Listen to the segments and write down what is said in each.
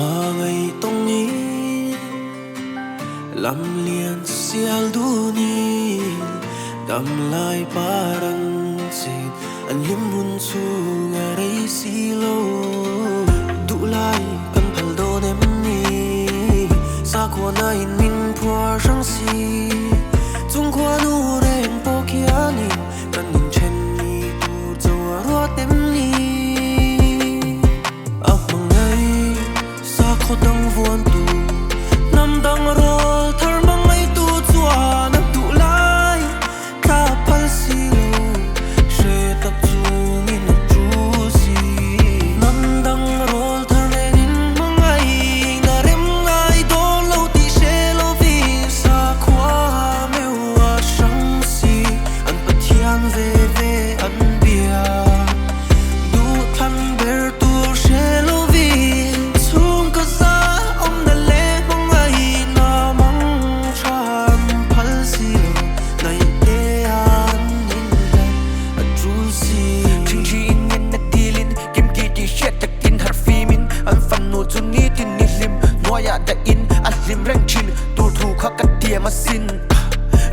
mà ngày tông ý làm liền sial du ni đam lai parang sit an lim hun chu nga rei si lo du lai kan phal do nem ni sa ko na in min phua rang si chung kwa nu reng po kia ni kan in chen ni tu zo ro tem ni ap mangai sa ko dang vuan tu nam dang rol thar mangai tu chua nam tu lai ka phal si lo she tap chung in tru si nam dang rol thar ne in mangai na rem ngai do lo ti she lo vi sa khwa me wa shang si an pathian ve ve an bia du than ber tu she lo vi chung ka za om na le mangai na mang chan phal si lo nai te an in le a tru si Ching chi in yen na dilin kim ki ti shet tak in har fimin an fan no chu ni tin ni lim noya da in an lim rang chin tu thu kha ka tia ma sin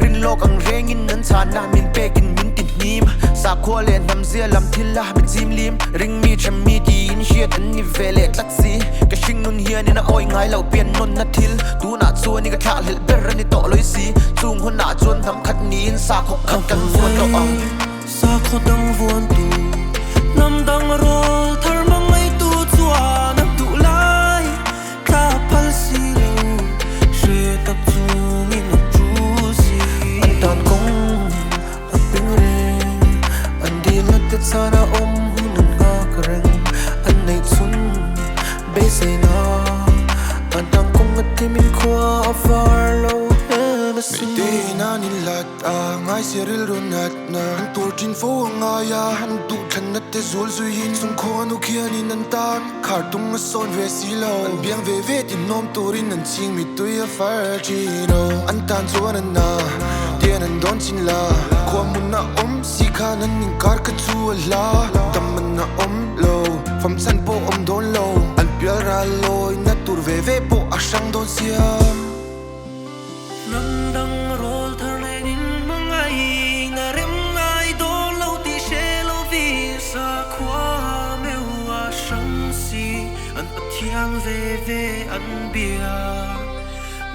rin lok ang reng in nan cha na min pe kin min tin nim sa kho le nam zia lam thil la mi jim lim ring mi cham mi ti in hiat an ni vele tlak si ka shing nun hian in a oi ngai lo pian non na thil tu na chu ni ka thla hel ber ni to loi si chung hun na chon nam khat ni in sa kho khat kan fuan to ang sa kho dang vuan tu nam dang rol thar mangai tu chua nam tu lai ka phal si lo she tap chung in tru si an tan kong a ping reng an di lat te sana om hun nga kreng an nei chun be se na an tan kong at timin khwa afar lo na Mày tê na ni lat a ngai seril runat na an tur tin fo nga ya an tu than na te zul zui hin sung kho nu kia ni nan tan khar tung a son ve si lo an biang ve ve tin nom turin an ching mi tu ya far chi no an tan chuan an na tian an don chin la khwa mun na om si kha nan ning kar ka chu la tam man na om lo fam san po om don lo an pial ra loi na tur ve ve po a sang don sia nam dang rol thar ne in mangai na rem ngai do lo ti she lo vi sa khwa me wa shang si an pathian ve ve an bia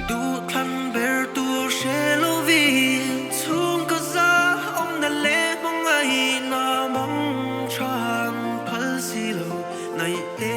du than ber tu she lo vi chung ka za om na le mangai na mang chan phal si lo nai te